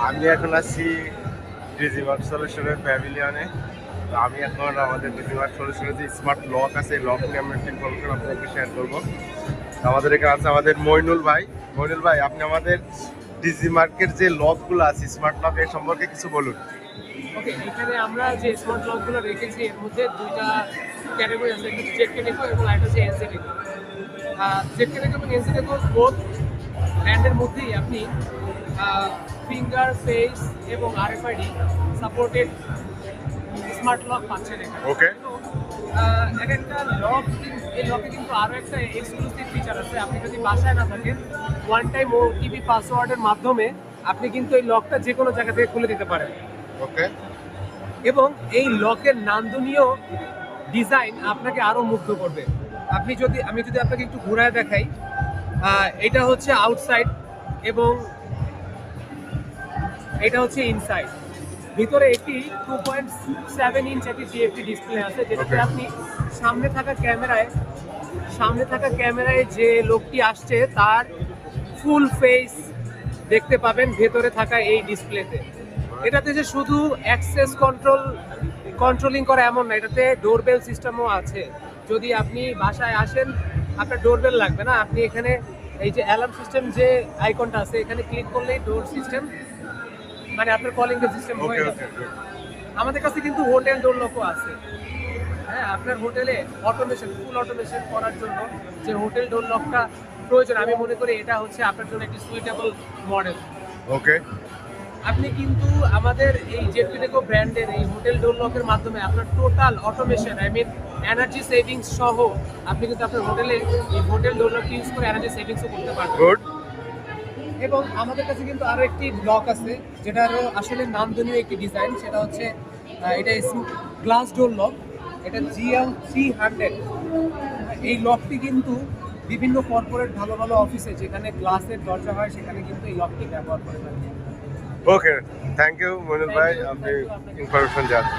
আমি এখন আছি ডিজিমার্ট সলিউশনের প্যাভিলিয়নে। তো আমি এখন আমাদের ডিজিমার্ট সলিউশনের যে স্মার্ট লক আছে এই লক নিয়ে আমরা একটা ইনফরমেশন আপনাদেরকে শেয়ার করবো। আমাদের এখানে আছে আমাদের মইনুল ভাই। মইনুল ভাই, আপনি আমাদের ডিজিমার্কের যে লকগুলো আছে স্মার্ট লক এর সম্পর্কে কিছু বলুন। ওকে, এখানে আমরা যে স্মার্ট লকগুলো রেখেছি এর মধ্যে দুইটা ক্যাটাগরি আছে, একটা জেড ক্যাটেগো এবং আরেকটা হচ্ছে এনসিডেকো। জেড ক্যাটেগো এবং এনসিডেকো বোথ ব্র্যান্ডের মধ্যেই আপনি ফিঙ্গার, ফেস এবং আরএফআইডি সাপোর্টেড স্মার্ট লক পাচ্ছেন এখানে। ওকে, এক একটা লক, এই লকে কিন্তু আরও একটা এক্সক্লুসিভ ফিচার আছে। আপনি যদি বাসায় না থাকেন, ওয়ান টাইম ওটিপি পাসওয়ার্ডের মাধ্যমে আপনি কিন্তু এই লকটা যে কোনো জায়গা থেকে খুলে দিতে পারেন। ওকে, এবং এই লকের নান্দনীয় ডিজাইন আপনাকে আরো মুগ্ধ করবে। আমি যদি আপনাকে একটু ঘুরায় দেখাই, এটা হচ্ছে আউটসাইড এবং এটা হচ্ছে ইনসাইড। ভিতরে একটি 2.7 ইঞ্চ একটি টিএফটি ডিসপ্লে আছে, যেটাতে আপনি সামনে থাকা ক্যামেরায় যে লোকটি আসছে তার ফুল ফেস দেখতে পাবেন ভেতরে থাকা এই ডিসপ্লেতে। এটাতে যে শুধু অ্যাক্সেস কন্ট্রোলিং করা এমন না, এটাতে ডোরবেল সিস্টেমও আছে। যদি আপনি বাসায় আসেন, আপনার ডোরবেল লাগবে না, আপনি এখানে এই যে অ্যালার্ম সিস্টেম যে আইকনটা আছে এখানে ক্লিক করলেই ডোর সিস্টেম, মানে আপনার কলিং এর সিস্টেম হয়ে যাবে। আমাদের কাছে কিন্তু হোটেল ডোর লকও আছে। হ্যাঁ, আপনার হোটেলে ফুল অটোমেশন করার জন্য যে হোটেল ডোর লকটা প্রয়োজন, আমি মনে করি এটা হচ্ছে আপনার জন্য একটি সুইটেবল মডেল। ওকে, আপনি কিন্তু আমাদের এই জেডক্যাটেগো ব্র্যান্ডের এই হোটেল ডোর লকের মাধ্যমে আপনার টোটাল অটোমেশন, এনার্জি সেভিংস সহ আপনি কিন্তু আপনার হোটেলে এই হোটেল ডোর লক ইউজ করে এনার্জি সেভিংসও করতে পারবেন। গুড। এবং আমাদের কাছে কিন্তু আরো একটি লক আছে যেটারও আসলে নান্দনীয় একটি ডিজাইন, সেটা হচ্ছে এটা গ্লাস ডোর লক, এটা GL300। এই লকটি কিন্তু বিভিন্ন কর্পোরেট ভালো ভালো অফিসে যেখানে গ্লাসের দরজা হয় সেখানে কিন্তু এই লকটি ব্যবহার করে থাকে। ওকে, থ্যাংক ইউ মইনুল ভাই, আপনি ইনফরমেশন জানেন।